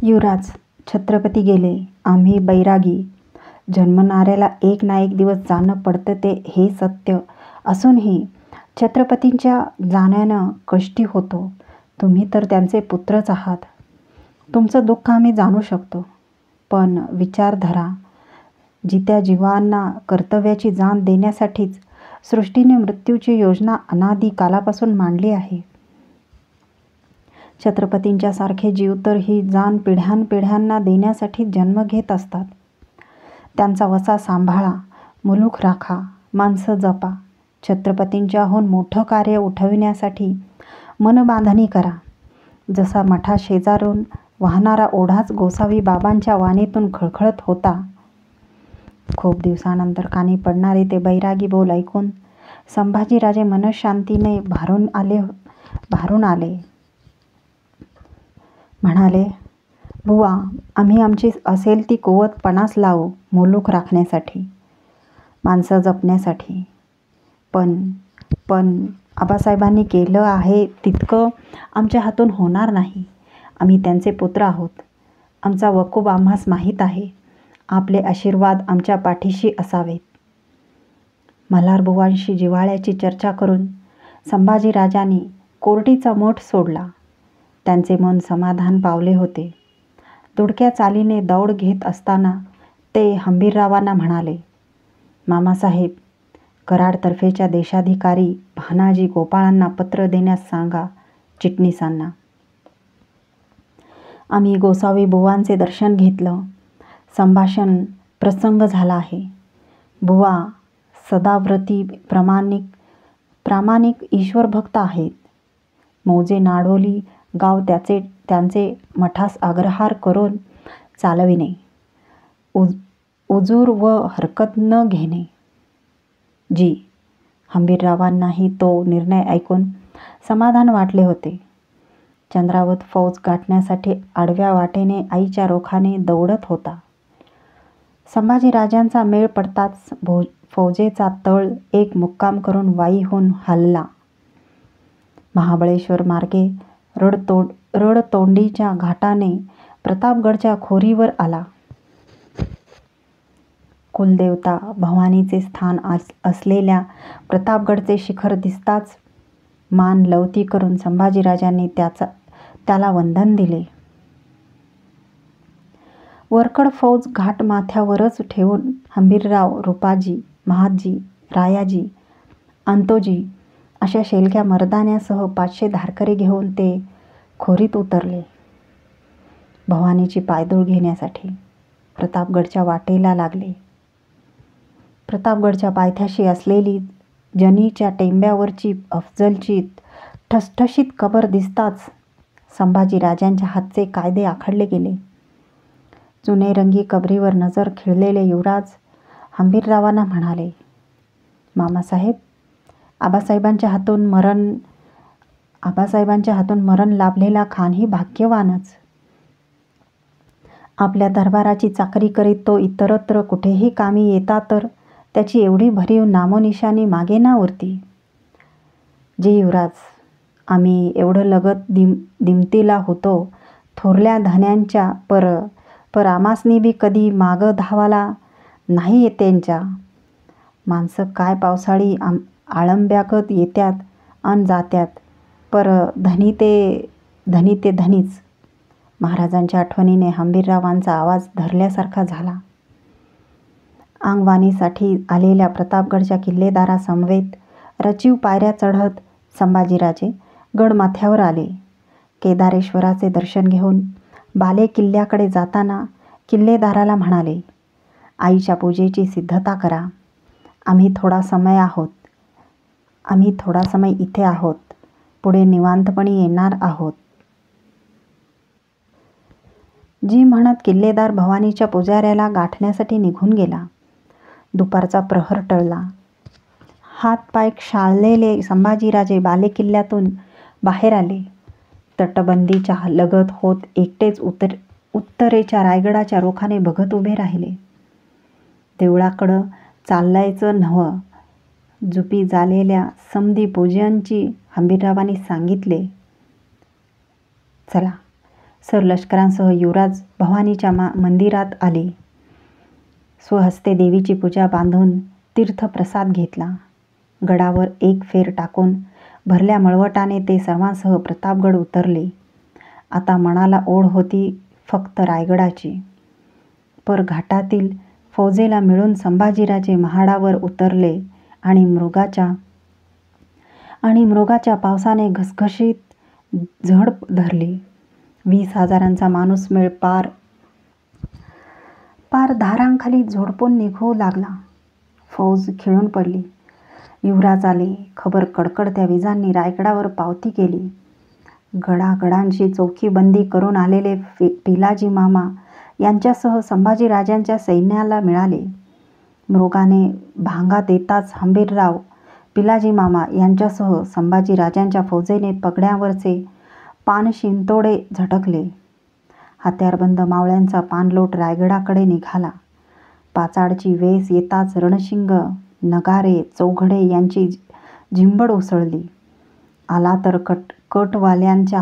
युवराज, छत्रपती गेले, आम्ही बैरागी. जन्मणाऱ्याला एक ना एक दिवस जाणं पडतं ते हे सत्य असूनही छत्रपतींच्या जाण्यानं कष्टी होतो. तुम्ही तर त्यांचे पुत्रच आहात. तुमचं दुःख आम्ही जाणू शकतो. पण विचारधारा, जित्या जीवांना कर्तव्याची जाण देण्यासाठीच सृष्टीने मृत्यूची योजना अनादी कालापासून मांडली आहे. छत्रपतींच्या सारखे जीव तर ही जाण पिढ्यानपिढ्यांना देण्यासाठी जन्म घेत असतात. त्यांचा वसा सांभाळा, मुलूक राखा, माणसं जपा. छत्रपतींच्याहून मोठं कार्य उठविण्यासाठी मनबांधणी करा. जसा मठा शेजारून वाहणारा ओढाच गोसावी बाबांच्या वाणीतून खळखळत होता. खूप दिवसानंतर कानी पडणारे ते बैरागी बोल ऐकून संभाजीराजे मनःशांतीने भारून आले. म्हणाले, बुवा, आम्ही आमची असेल ती कुवत पणास लावू मुलूक राखण्यासाठी, माणसं जपण्यासाठी. पण आबासाहेबांनी केलं आहे तितकं आमच्या हातून होणार नाही. आम्ही त्यांचे पुत्र आहोत. आमचा वकूब आम्हास माहीत आहे. आपले आशीर्वाद आमच्या पाठीशी असावेत. मल्हारबुवांशी जिव्हाळ्याची चर्चा करून संभाजीराजांनी कोर्टीचा मठ सोडला. त्यांचे मन समाधान पावले होते. दुडक्या चालीने दौड घेत असताना ते हंबीररावांना म्हणाले, मामासाहेब, कराडतर्फेच्या देशाधिकारी भानाजी गोपाळांना पत्र देण्यास सांगा चिटणीसांना. आम्ही गोसावी बुवांचे दर्शन घेतलं. संभाषण प्रसंग झाला आहे. बुवा सदाव्रती प्रामाणिक ईश्वरभक्त आहेत. मौजे नाडोली गाव त्यांचे मठास अग्रहार करून चालविणे, उजूर व हरकत न घेणे. जी. हंबीररावांनाही तो निर्णय ऐकून समाधान वाटले होते. चंद्रावत फौज गाठण्यासाठी आडव्या वाटेने आईच्या रोखाने दौडत होता. संभाजीराजांचा मेळ पडताच फौजेचा तळ एक मुक्काम करून वाईहून हलला. महाबळेश्वर मार्गे रडतोंडीच्या घाटाने प्रतापगडच्या खोरीवर आला. कुलदेवता भवानीचे स्थान असलेल्या प्रतापगडचे शिखर दिसताच मान लवती करून संभाजीराजांनी त्याला वंदन दिले. वरकड फौज घाट माथ्यावरच ठेवून हंबीरराव, रूपाजी, महादजी, रायाजी, अंतोजी अशा शेलक्या मर्दान्यासह 500 धारकरी घेऊन ते खोरीत उतरले. भवानीची पायदूळ घेण्यासाठी प्रतापगडच्या वाटेला लागले. प्रतापगडच्या पायथ्याशी असलेली जनीच्या टेंब्यावरची अफजलची ठसठशीत कबर दिसताच संभाजीराजांच्या हातचे कायदे आखडले गेले. चुनेरंगी कबरीवर नजर खिळलेले युवराज हंबीररावांना म्हणाले, मामासाहेब, आबासाहेबांच्या हातून मरण लाभलेला खानही भाग्यवानच. आपल्या दरबाराची चाकरी करीत तो इतरत्र कुठेही कामी येता तर त्याची एवढी भरीव नामोनिशाणी मागे ना उरती. जी युवराज, आम्ही एवढं लगत दिमतीला होतो थोरल्या धन्यांच्या, पर आमासनी बी कधी मागं धावाला नाही येत्यांच्या. माणसं काय पावसाळी आळंब्यागत येत्यात अन जात्यात, पर धनी ते धनीच. महाराजांच्या आठवणीने हंबीररावांचा आवाज धरल्यासारखा झाला. अंगवाणीसाठी आलेल्या प्रतापगडच्या किल्लेदारासमवेत रचीव पायऱ्या चढत संभाजीराजे गडमाथ्यावर आले. केदारेश्वराचे दर्शन घेऊन बाले किल्ल्याकडे जाताना किल्लेदाराला म्हणाले, आईच्या पूजेची सिद्धता करा. आम्ही थोडा समय इथे आहोत. पुढे निवांतपणी येणार आहोत. जी म्हणत किल्लेदार भवानीच्या पुजाऱ्याला गाठण्यासाठी निघून गेला. दुपारचा प्रहर टळला. हातपाय क्षाळलेले संभाजीराजे बालेकिल्ल्यातून बाहेर आले. तटबंदीच्या लगत होत एकटेच उत्तरेच्या रायगडाच्या रोखाने बघत उभे राहिले. देवळाकडं चालायचं नव्हं. जुपी झालेल्या समधी पूजनची हंबीररावांनी सांगितले. चला, सरलष्करांसह युवराज भवानीच्या मंदिरात आले. स्वहस्ते देवीची पूजा बांधून तीर्थप्रसाद घेतला. गडावर एक फेर टाकून भरल्या मळवटाने ते सर्वांसह प्रतापगड उतरले. आता मनाला ओढ होती फक्त रायगडाची. पर घाटातील फौजेला मिळून संभाजीराजे महाडावर उतरले आणि मृगाच्या पावसाने घसघशीत झड धरली. 20,000 माणूसमेळ पार धारांखाली झोडपून निघू लागला. फौज खिळून पडली. युवराज आले. खबर कडकडत्या विजांनी रायगडावर पावती केली. गडागडांची चौकीबंदी करून आलेले पिलाजी मामा यांच्यासह संभाजीराजांच्या सैन्याला मिळाले. मृगाने भांगा देताच हंबीरराव पिलाजी मामा यांच्यासह संभाजीराजांच्या फौजेने पगड्यावरचे पानशिंतोडे झटकले. हत्यारबंद मावळ्यांचा पाणलोट रायगडाकडे निघाला. पाचाडची वेस येताच रणशिंग, नगारे, चौघडे यांची झिंबड उसळली. आला तर कटवाल्यांच्या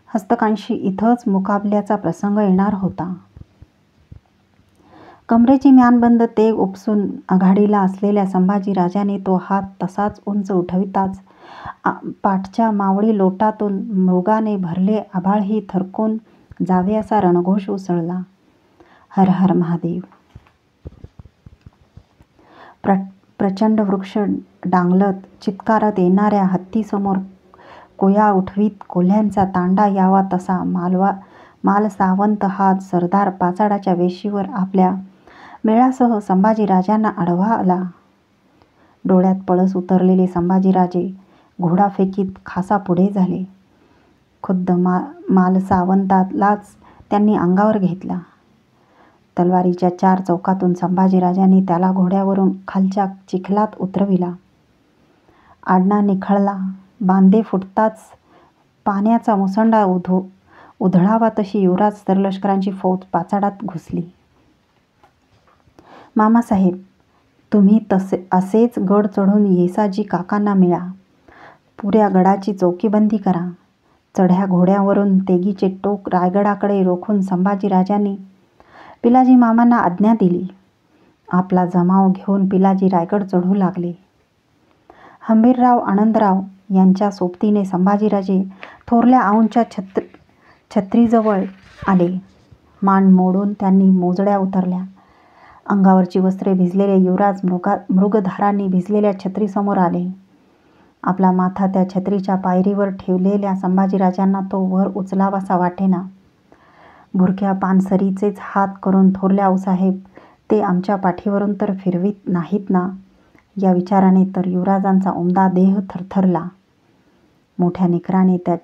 हस्तकांशी इथंच मुकाबल्याचा प्रसंग येणार होता. कमरेची म्यानबंद तेग उपसून आघाडीला असलेल्या संभाजीराजाने तो हात तसाच उंच उठविताच पाठच्या मावळी लोटातून मृगाने भरले आभाळही थरकून जावे असा रणघोष उसळला. हर हर महादेव. प्रचंड वृक्ष डांगलत चित्कारत येणाऱ्या हत्तीसमोर कोया उठवीत कोल्ह्यांचा तांडा यावा तसा मालसावंत हा सरदार पाचाडाच्या वेशीवर आपल्या मेळासह संभाजीराजांना आडवा आला. डोळ्यात पळस उतरलेले संभाजीराजे घोडाफेकीत खासा पुढे झाले. खुद्द मालसावंतालाच त्यांनी अंगावर घेतला. तलवारीच्या 4 चौकातून संभाजीराजांनी त्याला घोड्यावरून खालच्या चिखलात उतरविला. आडना निखळला. बांधे फुटताच पाण्याचा मुसंडा उधळावा तशी युवराज सरलष्करांची फौज पाचाडात घुसली. मामासाहेब, तुम्ही असेच गड चढून येसाजी काकांना मिळा. पुऱ्या गडाची चौकीबंदी करा. चढ्या घोड्यावरून तेगीचे टोक रायगडाकडे रोखून संभाजीराजांनी पिलाजी मामांना आज्ञा दिली. आपला जमाव घेऊन पिलाजी रायगड चढू लागले. हंबीरराव आनंदराव यांच्या सोबतीने संभाजीराजे थोरल्या आऊंच्या छत्रीजवळ आले. मान मोडून त्यांनी मोजड्या उतरल्या. अंगावरची वस्त्रे भिजलेले युवराज मृगधारांनी भिजलेल्या छत्रीसमोर आले. आपला माथा त्या छत्रीच्या पायरीवर ठेवलेल्या संभाजीराजांना तो वर उचलावासा वाटेना. भुरक्या पानसरीचेच हात करून थोरल्या आऊसाहेब ते आमच्या पाठीवरून तर फिरवीत नाहीत ना, या विचाराने तर युवराजांचा उमदा देह थरथरला. मोठ्या निकराने त्या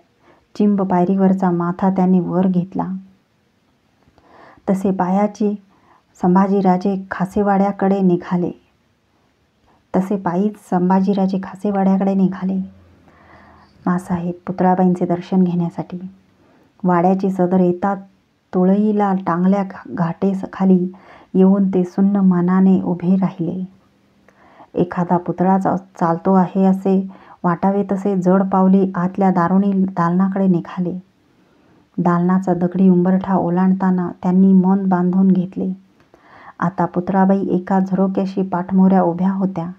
चिंब पायरीवरचा माथा त्यांनी वर घेतला. तसे पायीच संभाजीराजे खासेवाड्याकडे निघाले. मासाहेब पुतळाबाईंचे दर्शन घेण्यासाठी वाड्याची सदर येतात तुळईला टांगल्या घाटेखाली येऊन ते सुन्न मनाने उभे राहिले. एखादा पुतळा चालतो आहे असे वाटावे तसे जड पावली आतल्या दारुणी दालनाकडे निघाले. दालनाचा दगडी उंबरठा ओलांडताना त्यांनी मन बांधून घेतले. आता पुतळाबाई एका झरोक्याशी पाठमोऱ्या उभ्या होत्या.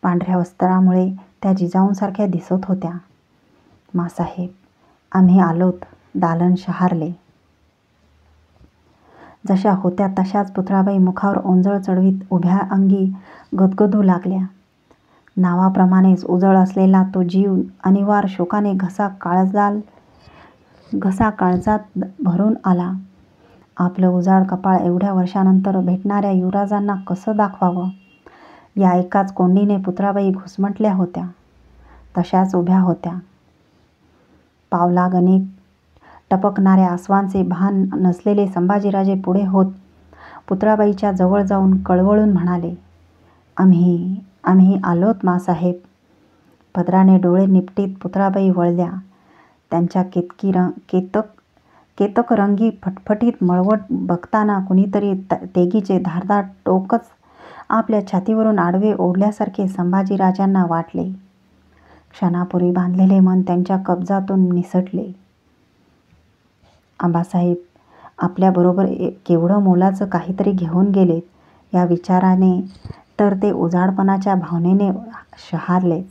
पांढऱ्या वस्त्रामुळे त्या जिजाऊंसारख्या दिसत होत्या. मासाहेब, आम्ही आलोत. दालन शहारले. जशा होत्या तशाच पुतळाबाई मुखावर ओंजळ चढवीत उभ्या अंगी गदगदू लागल्या. नावाप्रमाणेच उजळ असलेला तो जीव अनिवार शोकाने घसा काळजात भरून आला. आपलं उजाड कपाळ एवढ्या वर्षानंतर भेटणाऱ्या युवराजांना कसं दाखवावं, या एकाच कोंडीने पुतळाबाई घुसमटल्या होत्या. तशाच उभ्या होत्या. पावलागणिक टपकणाऱ्या आसवांचे भान नसलेले संभाजीराजे पुढे होत पुतळाबाईच्या जवळ जाऊन कळवळून म्हणाले, आम्ही आलोत मासाहेब. पदराने डोळे निपटीत पुतळाबाई वळल्या. त्यांच्या केतकरंगी फटफटीत मळवट बघताना कुणीतरी तेगीचे धारदार टोकच आपल्या छातीवरून आडवे ओढल्यासारखे संभाजीराजांना वाटले. क्षणापूर्वी बांधलेले मन त्यांच्या कब्जातून निसटले. आबासाहेब आपल्याबरोबर केवढं मोलाचं काहीतरी घेऊन गेलेत या विचाराने तर ते उजाडपणाच्या भावनेने शहारलेच.